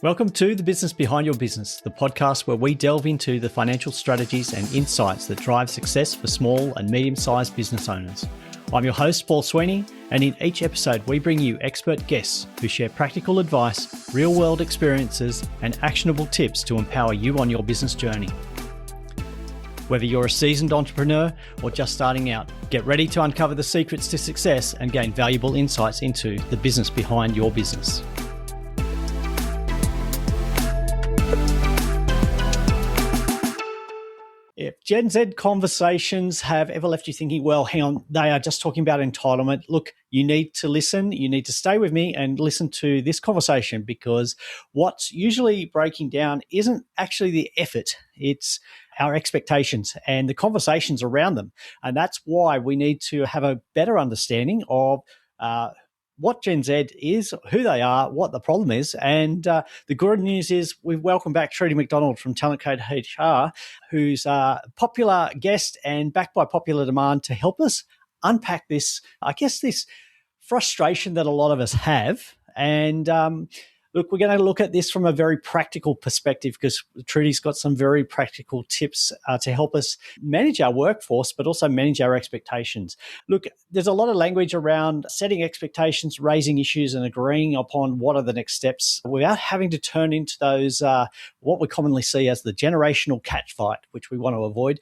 Welcome to The Business Behind Your Business, the podcast where we delve into the financial strategies and insights that drive success for small and medium-sized business owners. I'm your host, Paul Sweeney, and in each episode we bring you expert guests who share practical advice, real-world experiences, and actionable tips to empower you on your business journey. Whether you're a seasoned entrepreneur or just starting out, get ready to uncover the secrets to success and gain valuable insights into the business behind your business. If Gen Z conversations have ever left you thinking, well, hang on, they are just talking about entitlement. Look, you need to listen. You need to stay with me and listen to this conversation, because what's usually breaking down isn't actually the effort. It's our expectations and the conversations around them. And that's why we need to have a better understanding of what Gen Z is, who they are, what the problem is. And the good news is we've welcomed back Trudy MacDonald from Talent Code HR, who's a popular guest and backed by popular demand to help us unpack this, I guess, this frustration that a lot of us have. And look, we're going to look at this from a very practical perspective, because Trudy's got some very practical tips to help us manage our workforce, but also manage our expectations. Look, there's a lot of language around setting expectations, raising issues, and agreeing upon what are the next steps without having to turn into those, what we commonly see as the generational catfight, which we want to avoid.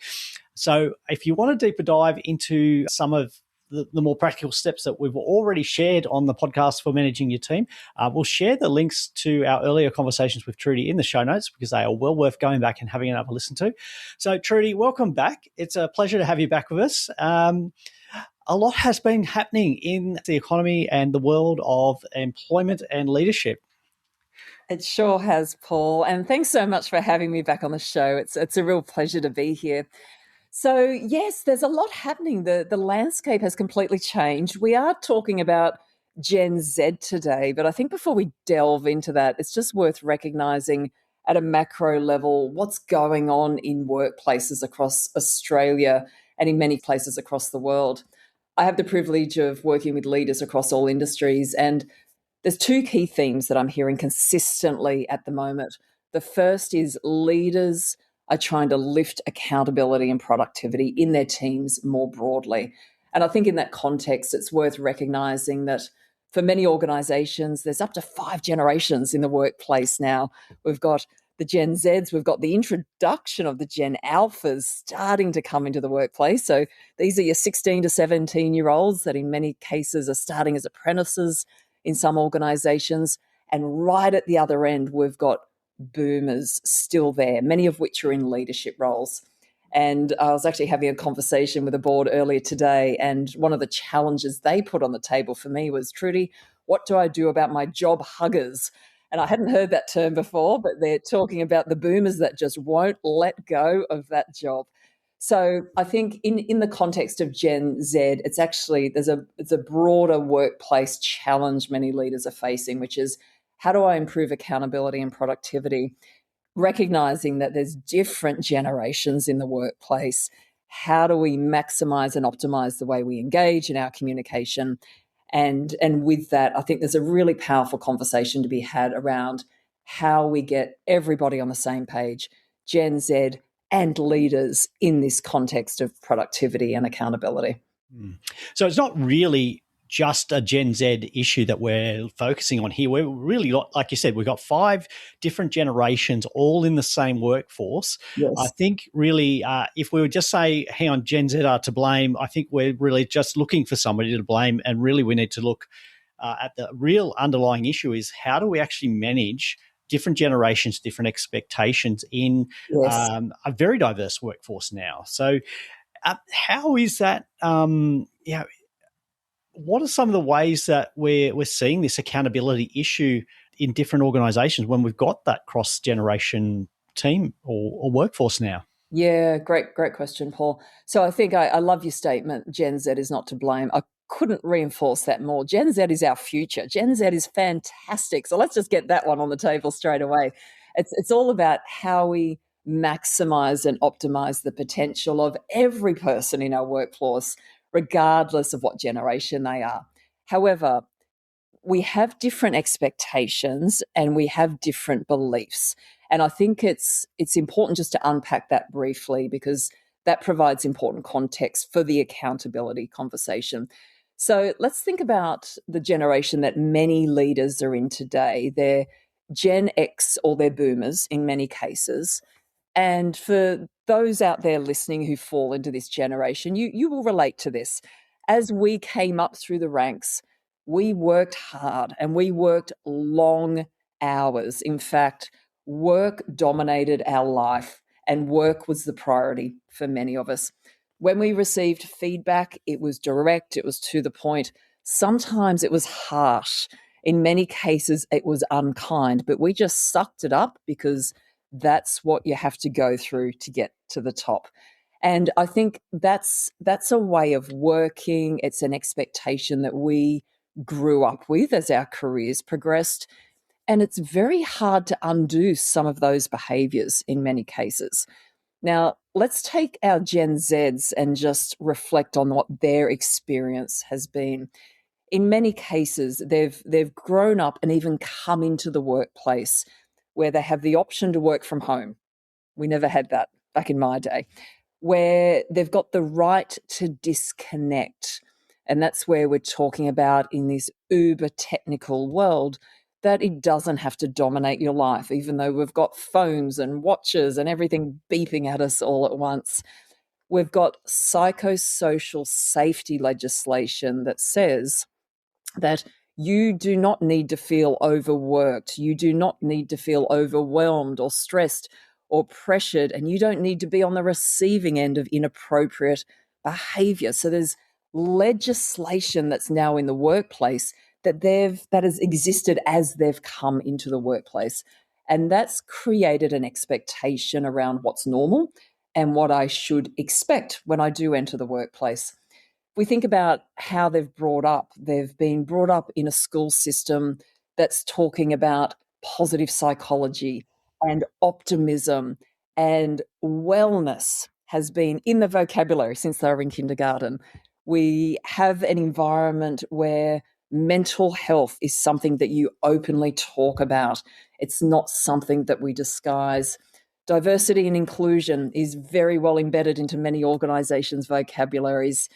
So if you want a deeper dive into some of the more practical steps that we've already shared on the podcast for managing your team, we'll share the links to our earlier conversations with Trudy in the show notes, because they are well worth going back and having another listen to. So Trudy, welcome back. It's a pleasure to have you back with us. A lot has been happening in the economy and the world of employment and leadership. It sure has, Paul. And thanks so much for having me back on the show. It's a real pleasure to be here. So, yes, there's a lot happening. The landscape has completely changed. We are talking about Gen Z today, but I think before we delve into that, it's just worth recognizing at a macro level what's going on in workplaces across Australia and in many places across the world. I have the privilege of working with leaders across all industries, and there's two key themes that I'm hearing consistently at the moment. The first is leaders are trying to lift accountability and productivity in their teams more broadly. And I think in that context, it's worth recognizing that for many organizations, there's up to 5 generations in the workplace now. We've got the Gen Zs, we've got the introduction of the Gen Alphas starting to come into the workplace. So these are your 16 to 17-year-olds that in many cases are starting as apprentices in some organizations. And right at the other end, we've got boomers still there, many of which are in leadership roles. And I was actually having a conversation with a board earlier today, and one of the challenges they put on the table for me was, Trudy, what do I do about my job huggers? And I hadn't heard that term before, but they're talking about the boomers that just won't let go of that job. So I think in the context of Gen Z, it's actually it's a broader workplace challenge many leaders are facing, which is, how do I improve accountability and productivity? Recognizing that there's different generations in the workplace. How do we maximize and optimize the way we engage in our communication? And with that, I think there's a really powerful conversation to be had around how we get everybody on the same page, Gen Z and leaders, in this context of productivity and accountability. So it's not really just a Gen Z issue that we're focusing on here. We're really, like you said, we've got 5 different generations all in the same workforce. Yes. I think really if we would just say, hang on, Gen Z are to blame, I think we're really just looking for somebody to blame, and really we need to look at the real underlying issue is, how do we actually manage different generations, different expectations in a very diverse workforce now. So how is that, what are some of the ways that we're seeing this accountability issue in different organisations when we've got that cross-generation team or workforce now? Yeah, great question, Paul. So I think I love your statement, Gen Z is not to blame. I couldn't reinforce that more. Gen Z is our future. Gen Z is fantastic. So let's just get that one on the table straight away. It's all about how we maximize and optimize the potential of every person in our workforce, regardless of what generation they are. However, we have different expectations and we have different beliefs. And I think it's important just to unpack that briefly because that provides important context for the accountability conversation. So let's think about the generation that many leaders are in today. They're Gen X or they're boomers in many cases. And for those out there listening who fall into this generation, you will relate to this. As we came up through the ranks, we worked hard and we worked long hours. In fact, work dominated our life and work was the priority for many of us. When we received feedback, it was direct, it was to the point. Sometimes it was harsh. In many cases, it was unkind, but we just sucked it up because that's what you have to go through to get to the top. And I think that's a way of working. It's an expectation that we grew up with as our careers progressed. And it's very hard to undo some of those behaviors in many cases. Now, let's take our Gen Zs and just reflect on what their experience has been. In many cases, they've grown up and even come into the workplace where they have the option to work from home. We never had that back in my day, where they've got the right to disconnect. And that's where we're talking about in this uber technical world that it doesn't have to dominate your life, even though we've got phones and watches and everything beeping at us all at once. We've got psychosocial safety legislation that says that you do not need to feel overworked. You do not need to feel overwhelmed or stressed or pressured, and you don't need to be on the receiving end of inappropriate behavior. So there's legislation that's now in the workplace that has existed as they've come into the workplace. And that's created an expectation around what's normal and what I should expect when I do enter the workplace. We think about how they've been brought up in a school system that's talking about positive psychology and optimism and wellness has been in the vocabulary since they were in kindergarten. We have an environment where mental health is something that you openly talk about. It's not something that we disguise. Diversity and inclusion is very well embedded into many organizations' vocabularies.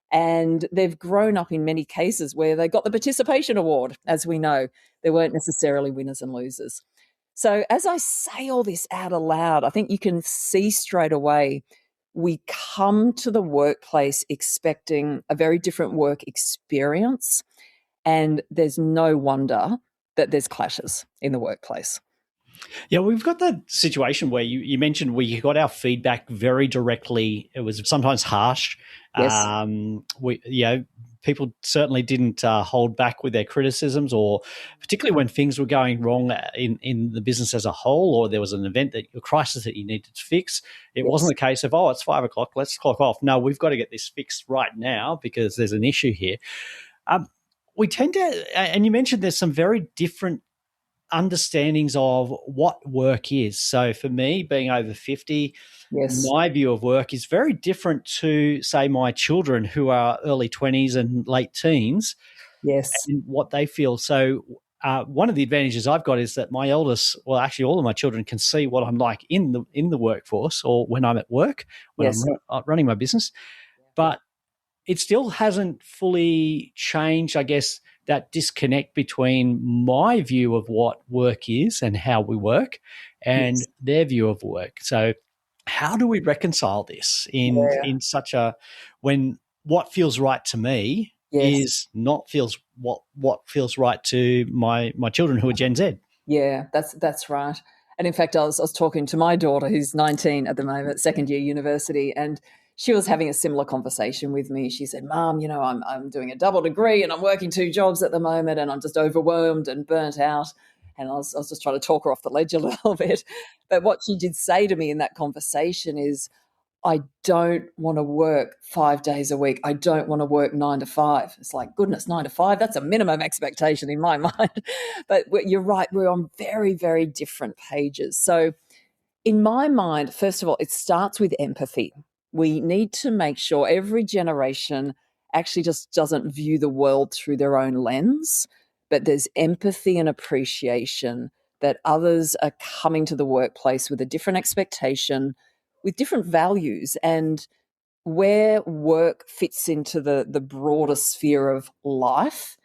And they've grown up in many cases where they got the participation award. As we know, there weren't necessarily winners and losers. So as I say all this out aloud, I think you can see straight away we come to the workplace expecting a very different work experience. And there's no wonder that there's clashes in the workplace. Yeah, we've got that situation where you mentioned we got our feedback very directly. It was sometimes harsh. Yes. People certainly didn't hold back with their criticisms, or particularly when things were going wrong in the business as a whole, or there was an event a crisis that you needed to fix. It wasn't the case of, it's 5 o'clock, let's clock off. No, we've got to get this fixed right now because there's an issue here. We tend to, and you mentioned there's some very different understandings of what work is. So for me, being over 50, my view of work is very different to, say, my children who are early 20s and late teens. Yes. And what they feel. So one of the advantages I've got is that my eldest, well, actually all of my children can see what I'm like in the workforce or when I'm at work, when I'm running my business. But it still hasn't fully changed, I guess, that disconnect between my view of what work is and how we work and their view of work. So how do we reconcile this in such a, when what feels right to me is not what feels right to my children who are Gen Z? Yeah, that's right. And in fact, I was talking to my daughter who's 19 at the moment, second year university, and she was having a similar conversation with me. She said, Mom, I'm doing a double degree and I'm working 2 jobs at the moment and I'm just overwhelmed and burnt out. And I was just trying to talk her off the ledge a little bit. But what she did say to me in that conversation is, I don't want to work 5 days a week. I don't want to work 9 to 5. It's like, goodness, 9 to 5, that's a minimum expectation in my mind. But you're right, we're on very, very different pages. So in my mind, first of all, it starts with empathy. We need to make sure every generation actually just doesn't view the world through their own lens, but there's empathy and appreciation that others are coming to the workplace with a different expectation, with different values, and where work fits into the broader sphere of life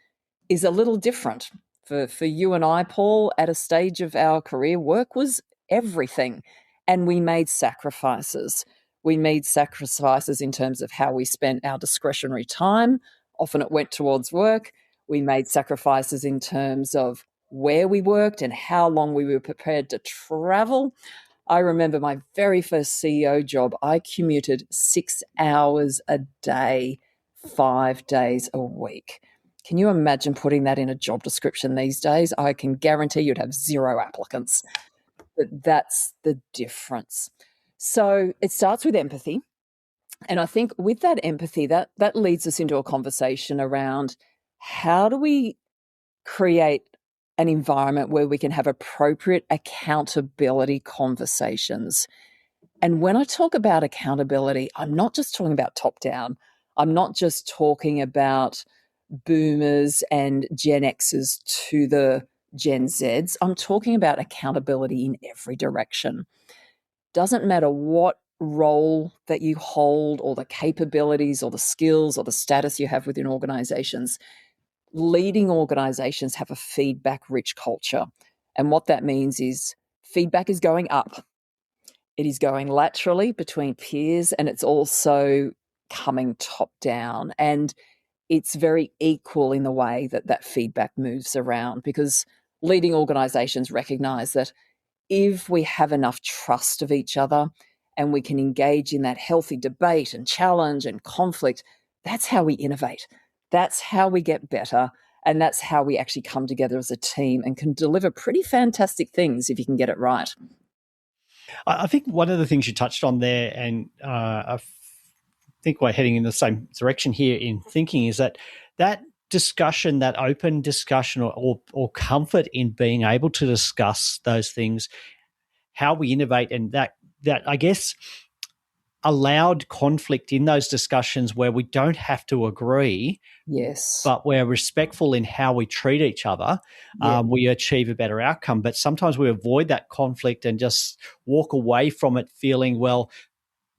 is a little different. For you and I, Paul, at a stage of our career, work was everything. And we made sacrifices. We made sacrifices in terms of how we spent our discretionary time. Often it went towards work. We made sacrifices in terms of where we worked and how long we were prepared to travel. I remember my very first CEO job, I commuted 6 hours a day, 5 days a week. Can you imagine putting that in a job description these days? I can guarantee you'd have 0 applicants. But that's the difference. So it starts with empathy. And I think with that empathy, that leads us into a conversation around how do we create an environment where we can have appropriate accountability conversations. And when I talk about accountability, I'm not just talking about top down. I'm not just talking about boomers and Gen Xers to the Gen Zs. I'm talking about accountability in every direction. Doesn't matter what role that you hold or the capabilities or the skills or the status you have within organizations. Leading organizations have a feedback rich culture. And what that means is feedback is going up. It is going laterally between peers, and it's also coming top down. And it's very equal in the way that that feedback moves around, because leading organizations recognize that if we have enough trust of each other and we can engage in that healthy debate and challenge and conflict, that's how we innovate. That's how we get better. And that's how we actually come together as a team and can deliver pretty fantastic things if you can get it right. I think one of the things you touched on there, and I think we're heading in the same direction here in thinking, is that discussion, that open discussion, or comfort in being able to discuss those things, how we innovate, and that I guess allowed conflict in those discussions where we don't have to agree. Yes. But we're respectful in how we treat each other. Yeah. We achieve a better outcome. But sometimes we avoid that conflict and just walk away from it feeling, well,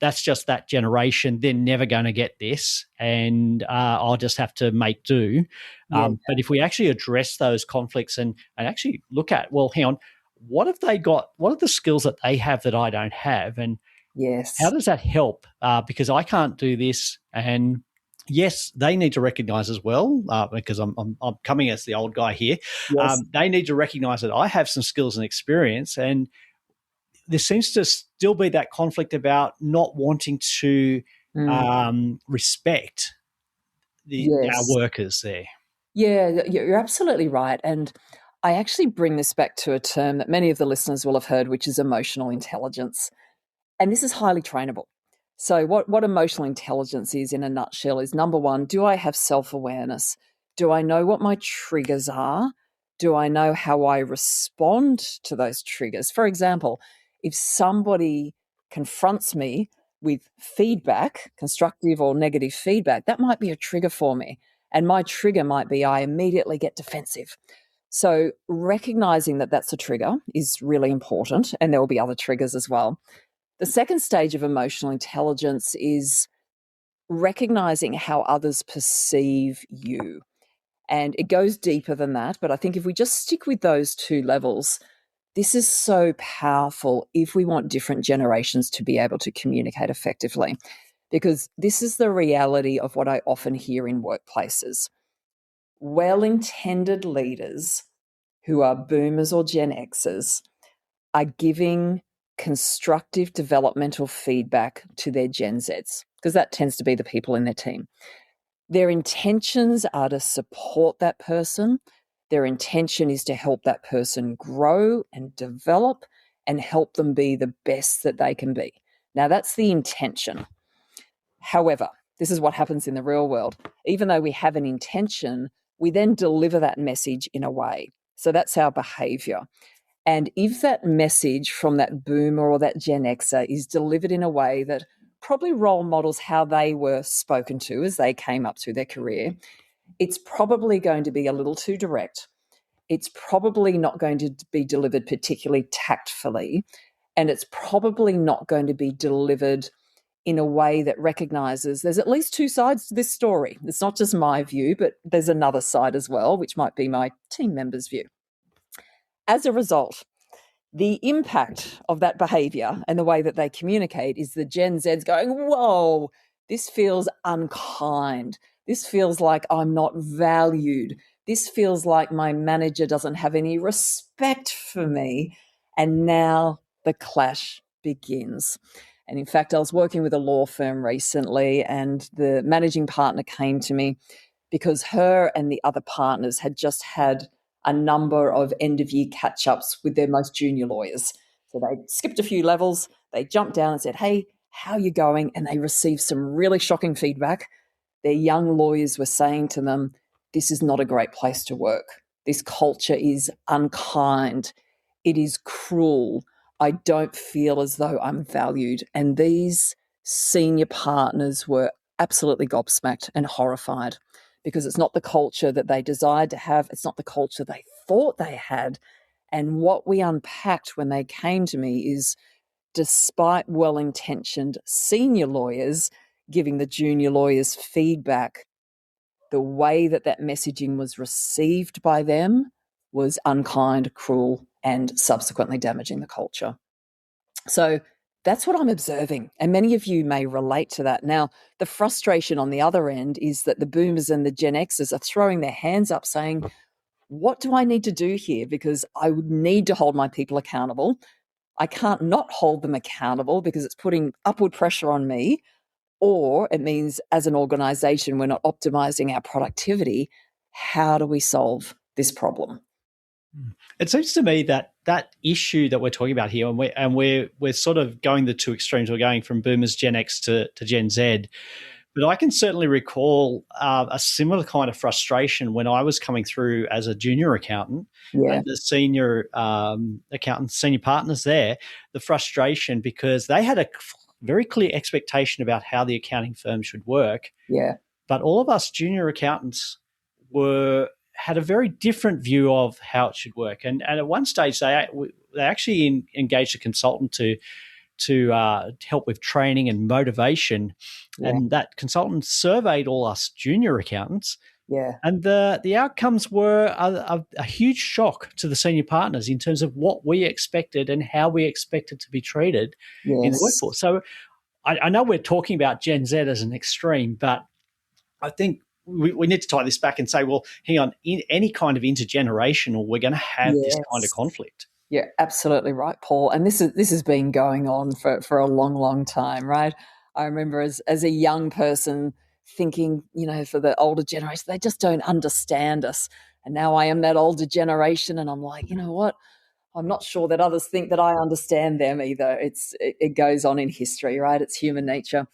that's just that generation. They're never going to get this, and I'll just have to make do. Yeah. But if we actually address those conflicts and actually look at, well, hang on, what have they got? What are the skills that they have that I don't have? And yes, how does that help? Because I can't do this. And yes, they need to recognize as well, because I'm coming as the old guy here. Yes. They need to recognize that I have some skills and experience, and there seems to still be that conflict about not wanting to respect our workers there. Yeah, you're absolutely right. And I actually bring this back to a term that many of the listeners will have heard, which is emotional intelligence. And this is highly trainable. So what emotional intelligence is in a nutshell is, number one, do I have self-awareness? Do I know what my triggers are? Do I know how I respond to those triggers? For example, if somebody confronts me with feedback, constructive or negative feedback, that might be a trigger for me. And my trigger might be I immediately get defensive. So recognizing that that's a trigger is really important, and there will be other triggers as well. The second stage of emotional intelligence is recognizing how others perceive you. And it goes deeper than that. But I think if we just stick with those two levels, this is so powerful if we want different generations to be able to communicate effectively. Because this is the reality of what I often hear in workplaces. Well-intended leaders who are boomers or Gen Xers are giving constructive developmental feedback to their Gen Zs, because that tends to be the people in their team. Their intentions are to support that person. Their intention is to help that person grow and develop and help them be the best that they can be. Now, that's the intention. However, this is what happens in the real world. Even though we have an intention, we then deliver that message in a way. So that's our behavior. And if that message from that boomer or that Gen Xer is delivered in a way that probably role models how they were spoken to as they came up through their career, it's probably going to be a little too direct. it's probably not going to be delivered particularly tactfully, and it's probably not going to be delivered in a way that recognizes there's at least two sides to this story. It's not just my view, but there's another side as well, which might be my team member's view. As a result, the impact of that behavior and the way that they communicate is the Gen Z's going, whoa, this feels unkind. This feels like I'm not valued. This feels like my manager doesn't have any respect for me. And now the clash begins. And in fact, I was working with a law firm recently, and the managing partner came to me because her and the other partners had just had a number of end-of-year catch-ups with their most junior lawyers. So they skipped a few levels, they jumped down and said, hey, how are you going? And they received some really shocking feedback. Their young lawyers were saying to them, this is not a great place to work. This culture is unkind. It is cruel. I don't feel as though I'm valued. And these senior partners were absolutely gobsmacked and horrified, because it's not the culture that they desired to have. It's not the culture they thought they had. And what we unpacked when they came to me is, despite well-intentioned senior lawyers giving the junior lawyers feedback, the way that that messaging was received by them was unkind, cruel, and subsequently damaging the culture. So that's what I'm observing. And many of you may relate to that. Now, the frustration on the other end is that the boomers and the Gen Xers are throwing their hands up saying, what do I need to do here? Because I would need to hold my people accountable. I can't not hold them accountable because it's putting upward pressure on me. Or it means as an organization, we're not optimizing our productivity. How do we solve this problem? It seems to me that that issue that we're talking about here, and we're sort of going the two extremes. We're going from boomers, Gen X to Gen Z. But I can certainly recall a similar kind of frustration when I was coming through as a junior accountant, and the senior accountants, senior partners there, the frustration because they had a very clear expectation about how the accounting firm should work. Yeah. But all of us junior accountants had a very different view of how it should work. And at one stage, they actually engaged a consultant to help with training and motivation. Yeah. And that consultant surveyed all us junior accountants. Yeah. And the outcomes were a huge shock to the senior partners in terms of what we expected and how we expected to be treated in the workforce. So I know we're talking about Gen Z as an extreme, but I think we need to tie this back and say, well, hang on, in any kind of intergenerational, we're going to have this kind of conflict. Yeah, absolutely right, Paul. And this has been going on for a long, long time, right? I remember as a young person thinking, for the older generation, they just don't understand us. And now I am that older generation, and I'm like, you know what? I'm not sure that others think that I understand them either. It goes on in history, right? It's human nature.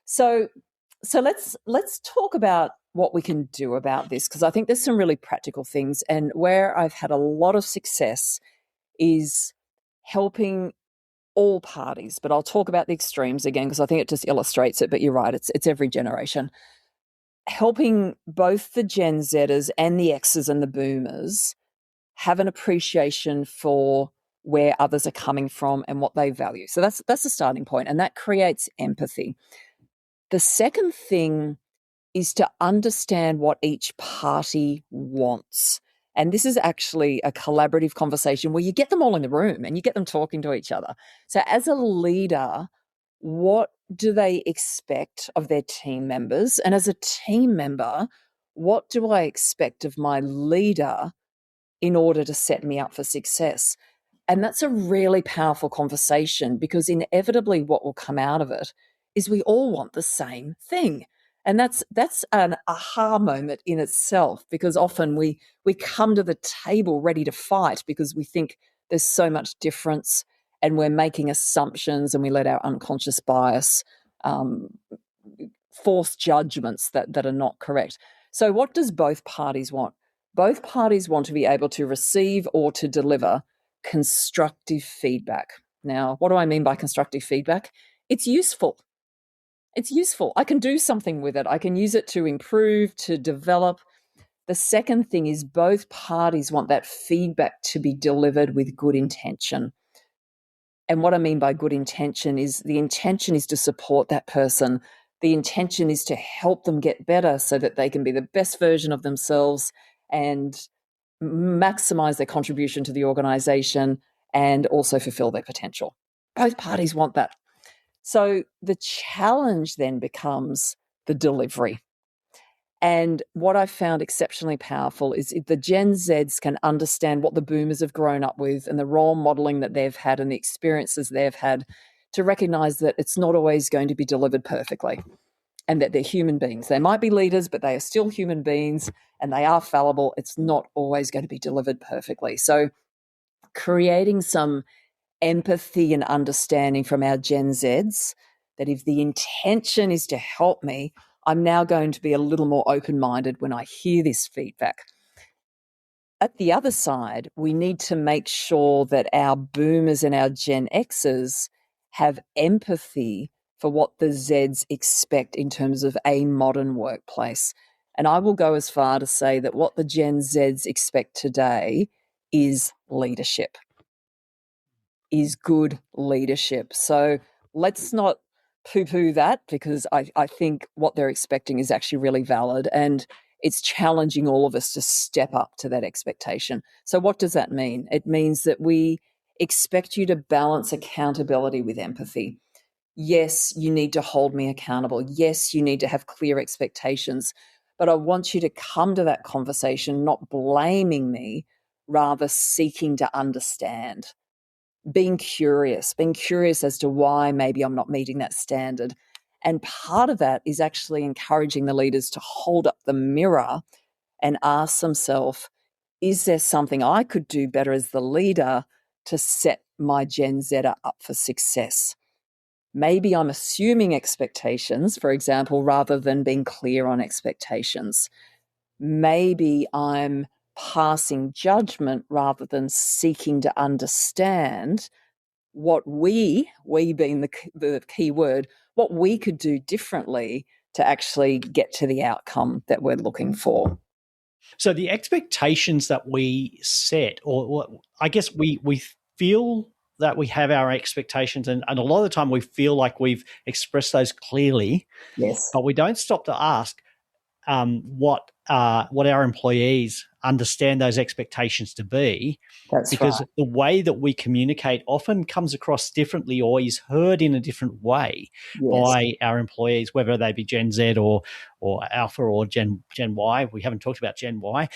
So let's talk about what we can do about this, because I think there's some really practical things. And where I've had a lot of success is helping all parties, but I'll talk about the extremes again because I think it just illustrates it. But you're right, it's every generation. Helping both the Gen Zers and the Xers and the Boomers have an appreciation for where others are coming from and what they value. So that's the starting point, and that creates empathy. The second thing is to understand what each party wants. And this is actually a collaborative conversation where you get them all in the room and you get them talking to each other. So as a leader, what do they expect of their team members? And as a team member, what do I expect of my leader in order to set me up for success? And that's a really powerful conversation, because inevitably what will come out of it is we all want the same thing. And that's an aha moment in itself, because often we come to the table ready to fight because we think there's so much difference and we're making assumptions, and we let our unconscious bias force judgments that are not correct. So what does both parties want? Both parties want to be able to receive or to deliver constructive feedback. Now, what do I mean by constructive feedback? It's useful. It's useful. I can do something with it. I can use it to improve, to develop. The second thing is both parties want that feedback to be delivered with good intention. And what I mean by good intention is the intention is to support that person. The intention is to help them get better so that they can be the best version of themselves and maximize their contribution to the organization and also fulfill their potential. Both parties want that. So the challenge then becomes the delivery. And what I found exceptionally powerful is if the Gen Zs can understand what the boomers have grown up with and the role modeling that they've had and the experiences they've had, to recognize that it's not always going to be delivered perfectly and that they're human beings. They might be leaders, but they are still human beings and they are fallible. It's not always going to be delivered perfectly. So creating some empathy and understanding from our Gen Zs that if the intention is to help me, I'm now going to be a little more open-minded when I hear this feedback. At the other side, we need to make sure that our boomers and our Gen Xers have empathy for what the Zs expect in terms of a modern workplace. And I will go as far to say that what the Gen Zs expect today is leadership, is good leadership. So let's not poo-poo that, because I think what they're expecting is actually really valid, and it's challenging all of us to step up to that expectation. So what does that mean? It means that we expect you to balance accountability with empathy. Yes, you need to hold me accountable. Yes, you need to have clear expectations, but I want you to come to that conversation not blaming me, rather seeking to understand, being curious as to why maybe I'm not meeting that standard. And part of that is actually encouraging the leaders to hold up the mirror and ask themselves, is there something I could do better as the leader to set my Gen Zer up for success? Maybe I'm assuming expectations, for example, rather than being clear on expectations. Maybe I'm passing judgment rather than seeking to understand what we being the key word, what we could do differently to actually get to the outcome that we're looking for. So the expectations that we set, or I guess we feel that we have our expectations, and a lot of the time we feel like we've expressed those clearly, Yes, but we don't stop to ask what our employees understand those expectations to be, that's because right. the way that we communicate often comes across differently or is heard in a different way Yes. by our employees, whether they be Gen Z or Alpha or Gen Y. We haven't talked about Gen Y.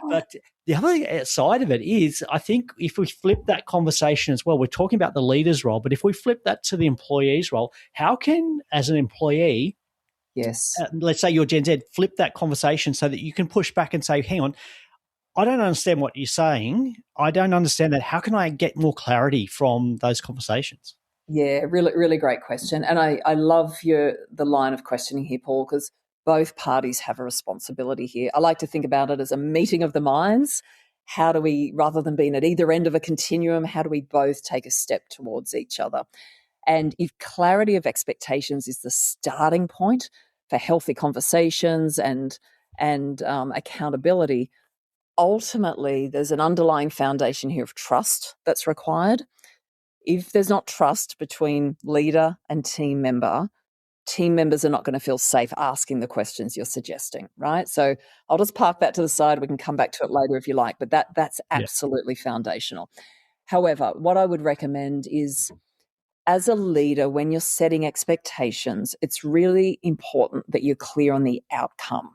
But the other side of it is, I think if we flip that conversation as well, we're talking about the leader's role, but if we flip that to the employee's role, how can, as an employee, Yes. let's say you're Gen Z, flip that conversation so that you can push back and say, hang on, I don't understand what you're saying. I don't understand that. How can I get more clarity from those conversations? Yeah, really, really great question. And I love the line of questioning here, Paul, because both parties have a responsibility here. I like to think about it as a meeting of the minds. How do we, rather than being at either end of a continuum, how do we both take a step towards each other? And if clarity of expectations is the starting point for healthy conversations and accountability, ultimately there's an underlying foundation here of trust that's required. If there's not trust between leader and team members are not going to feel safe asking the questions you're suggesting, right? So I'll just park that to the side. We can come back to it later if you like, but that's Yeah. absolutely foundational. However, what I would recommend is, as a leader, when you're setting expectations, it's really important that you're clear on the outcome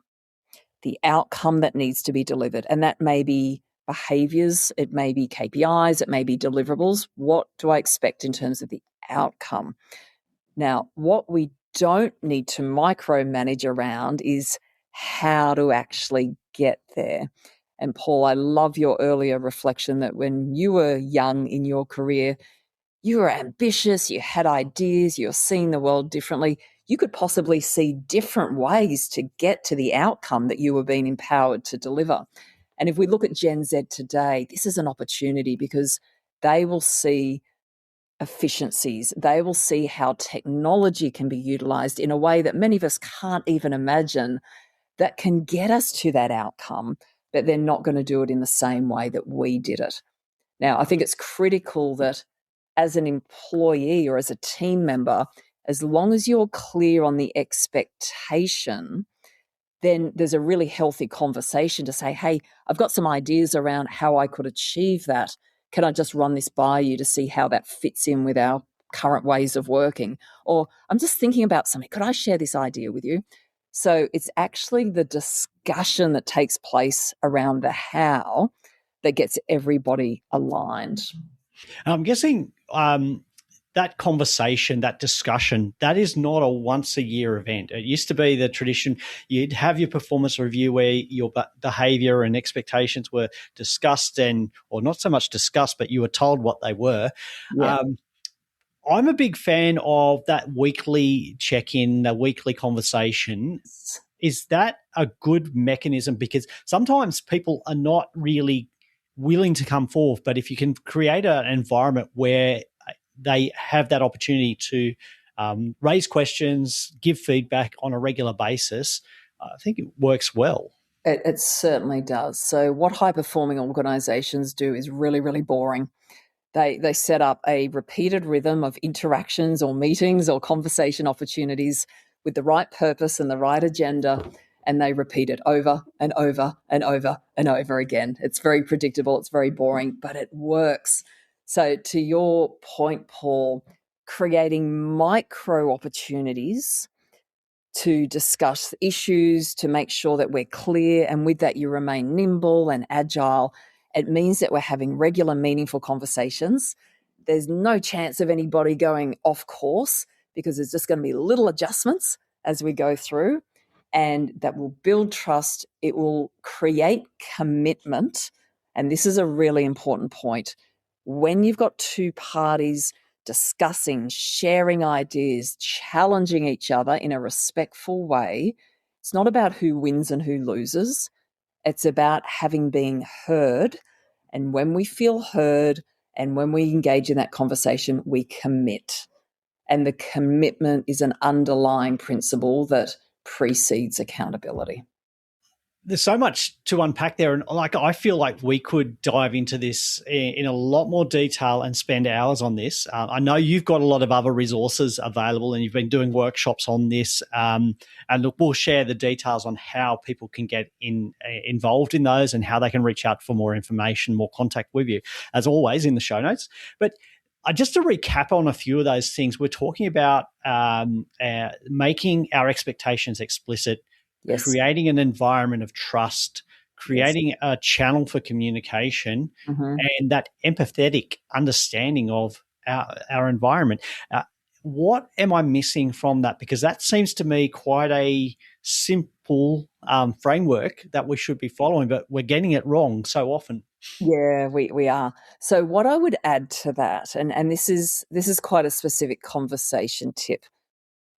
that needs to be delivered. And that may be behaviors, it may be KPIs, it may be deliverables. What do I expect in terms of the outcome? Now, what we don't need to micromanage around is how to actually get there. And Paul, I love your earlier reflection that when you were young in your career, you were ambitious, you had ideas, you're seeing the world differently. You could possibly see different ways to get to the outcome that you were being empowered to deliver. And if we look at Gen Z today, this is an opportunity because they will see efficiencies. They will see how technology can be utilized in a way that many of us can't even imagine that can get us to that outcome, but they're not going to do it in the same way that we did it. Now, I think it's critical that as an employee or as a team member, as long as you're clear on the expectation, then there's a really healthy conversation to say, hey, I've got some ideas around how I could achieve that. Can I just run this by you to see how that fits in with our current ways of working? Or I'm just thinking about something. Could I share this idea with you? So it's actually the discussion that takes place around the how that gets everybody aligned. I'm guessing that conversation, that discussion, that is not a once a year event. It used to be the tradition. You'd have your performance review where your behavior and expectations were discussed or not so much discussed, but you were told what they were. Yeah. I'm a big fan of that weekly check-in, the weekly conversation. Is that a good mechanism? Because sometimes people are not really willing to come forth, but if you can create an environment where they have that opportunity to raise questions, give feedback on a regular basis, I think it works well. It certainly does. So what high-performing organizations do is really, really boring. They set up a repeated rhythm of interactions or meetings or conversation opportunities with the right purpose and the right agenda, and they repeat it over and over and over and over again. It's very predictable, it's very boring, but it works. So to your point, Paul, creating micro opportunities to discuss issues, to make sure that we're clear, and with that you remain nimble and agile. It means that we're having regular, meaningful conversations. There's no chance of anybody going off course because there's just going to be little adjustments as we go through, and that will build trust. It will create commitment. And this is a really important point. When you've got two parties discussing, sharing ideas, challenging each other in a respectful way, it's not about who wins and who loses. It's about having been heard. And when we feel heard and when we engage in that conversation, we commit. And the commitment is an underlying principle that precedes accountability. There's so much to unpack there, and I feel like we could dive into this in a lot more detail and spend hours on this. I know you've got a lot of other resources available, and you've been doing workshops on this. And look, we'll share the details on how people can get involved in those and how they can reach out for more information, more contact with you, as always in the show notes. But just to recap on a few of those things, we're talking about making our expectations explicit. Yes. Creating an environment of trust, creating a channel for communication, and that empathetic understanding of our environment. What am I missing from that? Because that seems to me quite a simple framework that we should be following, but we're getting it wrong so often. Yeah, we are. So what I would add to that, and this is quite a specific conversation tip.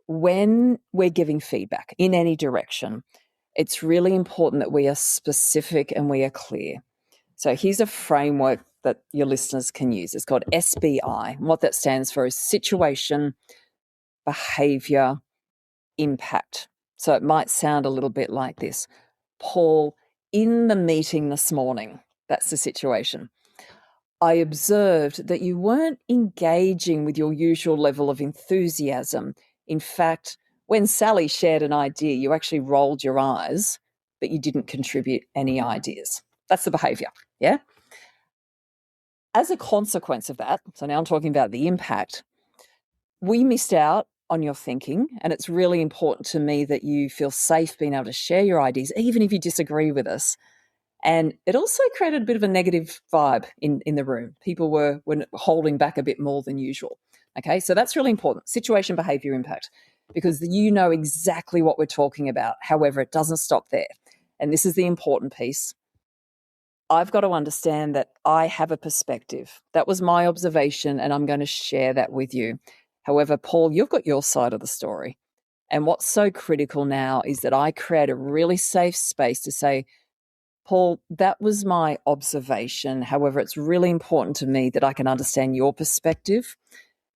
When we're giving feedback in any direction, it's really important that we are specific and we are clear. So here's a framework that your listeners can use. It's called SBI. And what that stands for is situation, behavior, impact. So it might sound a little bit like this. Paul, in the meeting this morning, that's the situation. I observed that you weren't engaging with your usual level of enthusiasm. In fact, when Sally shared an idea, you actually rolled your eyes, but you didn't contribute any ideas. That's the behavior, yeah? As a consequence of that, so now I'm talking about the impact, we missed out on your thinking, and it's really important to me that you feel safe being able to share your ideas, even if you disagree with us. And it also created a bit of a negative vibe in the room. People were holding back a bit more than usual. Okay, so that's really important. Situation, behavior, impact, because you know exactly what we're talking about. However, it doesn't stop there. And this is the important piece. I've got to understand that I have a perspective. That was my observation, and I'm going to share that with you. However, Paul, you've got your side of the story. And what's so critical now is that I create a really safe space to say, Paul, that was my observation. However, it's really important to me that I can understand your perspective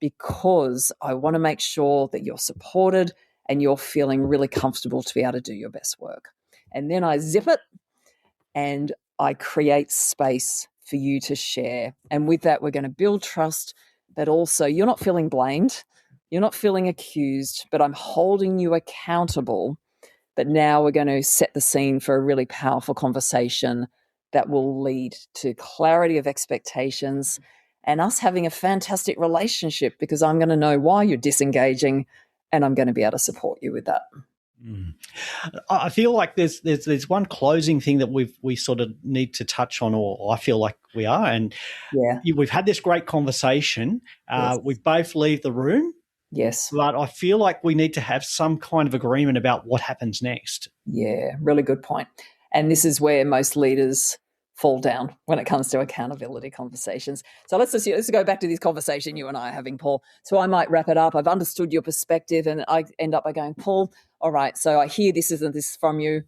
because I want to make sure that you're supported and you're feeling really comfortable to be able to do your best work. And then I zip it and I create space for you to share. And with that, we're going to build trust, but also you're not feeling blamed. You're not feeling accused, but I'm holding you accountable. But now we're going to set the scene for a really powerful conversation that will lead to clarity of expectations and us having a fantastic relationship, because I'm going to know why you're disengaging and I'm going to be able to support you with that. I feel like there's one closing thing that we sort of need to touch on, or I feel like we are, and we've had this great conversation. Yes. We both leave the room. Yes. But I feel like we need to have some kind of agreement about what happens next. Yeah, really good point. And this is where most leaders fall down when it comes to accountability conversations. So let's go back to this conversation you and I are having, Paul. So I might wrap it up. I've understood your perspective, and I end up by going, Paul, all right, so I hear this and this from you.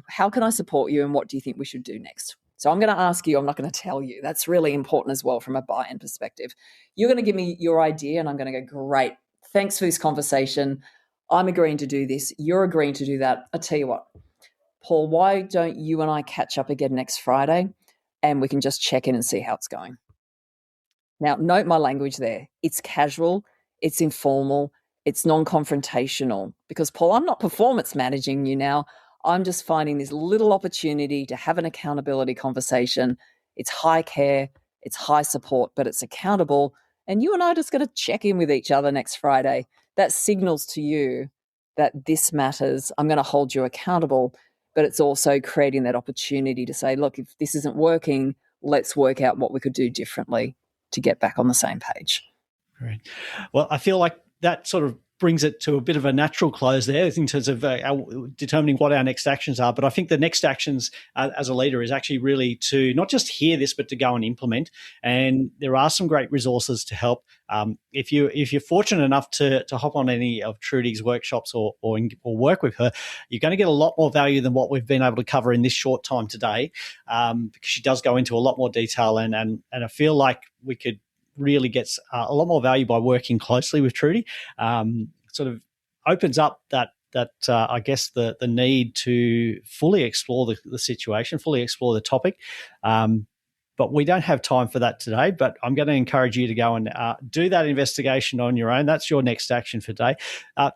How can I support you, and what do you think we should do next? So I'm going to ask you, I'm not going to tell you. That's really important as well from a buy-in perspective. You're going to give me your idea, and I'm going to go, great, thanks for this conversation. I'm agreeing to do this. You're agreeing to do that. I'll tell you what, Paul, why don't you and I catch up again next Friday, and we can just check in and see how it's going? Now, note my language there. It's casual, it's informal, it's non-confrontational, because, Paul, I'm not performance managing you now. I'm just finding this little opportunity to have an accountability conversation. It's high care, it's high support, but it's accountable. And you and I are just going to check in with each other next Friday. That signals to you that this matters. I'm going to hold you accountable, but it's also creating that opportunity to say, look, if this isn't working, let's work out what we could do differently to get back on the same page. Great. Well, I feel like that sort of brings it to a bit of a natural close there in terms of determining what our next actions are. But I think the next actions as a leader is actually really to not just hear this, but to go and implement. And there are some great resources to help. If you're fortunate enough to hop on any of Trudy's workshops or work with her, you're going to get a lot more value than what we've been able to cover in this short time today, because she does go into a lot more detail. And I feel like we could really gets a lot more value by working closely with Trudy. Sort of opens up that I guess the need to fully explore the situation, fully explore the topic. But we don't have time for that today, but I'm going to encourage you to go and do that investigation on your own. That's your next action for today.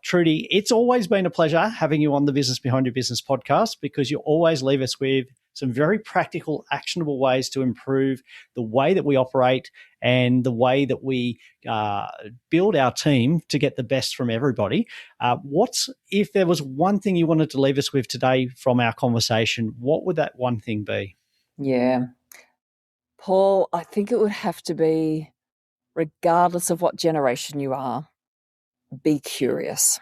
Trudy, it's always been a pleasure having you on the Business Behind Your Business podcast, because you always leave us with some very practical, actionable ways to improve the way that we operate and the way that we build our team to get the best from everybody. If there was one thing you wanted to leave us with today from our conversation, what would that one thing be? Yeah. Paul, I think it would have to be, regardless of what generation you are, be curious.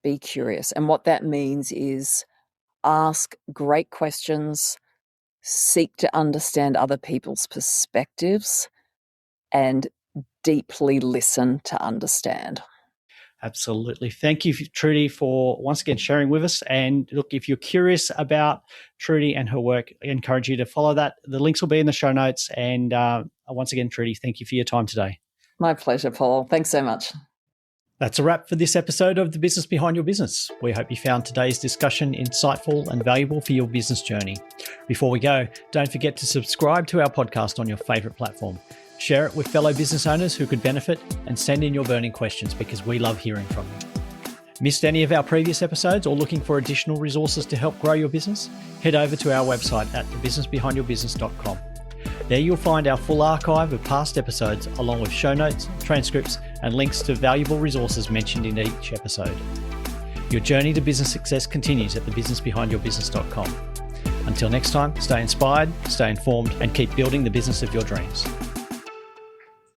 Be curious. And what that means is ask great questions, seek to understand other people's perspectives, and deeply listen to understand. Absolutely. Thank you, Trudy, for once again sharing with us. And look, if you're curious about Trudy and her work, I encourage you to follow that. The links will be in the show notes. And once again, Trudy, thank you for your time today. My pleasure, Paul. Thanks so much. That's a wrap for this episode of The Business Behind Your Business. We hope you found today's discussion insightful and valuable for your business journey. Before we go, don't forget to subscribe to our podcast on your favourite platform. Share it with fellow business owners who could benefit, and send in your burning questions, because we love hearing from you. Missed any of our previous episodes or looking for additional resources to help grow your business? Head over to our website at thebusinessbehindyourbusiness.com. There you'll find our full archive of past episodes, along with show notes, transcripts, and links to valuable resources mentioned in each episode. Your journey to business success continues at thebusinessbehindyourbusiness.com. Until next time, stay inspired, stay informed, and keep building the business of your dreams.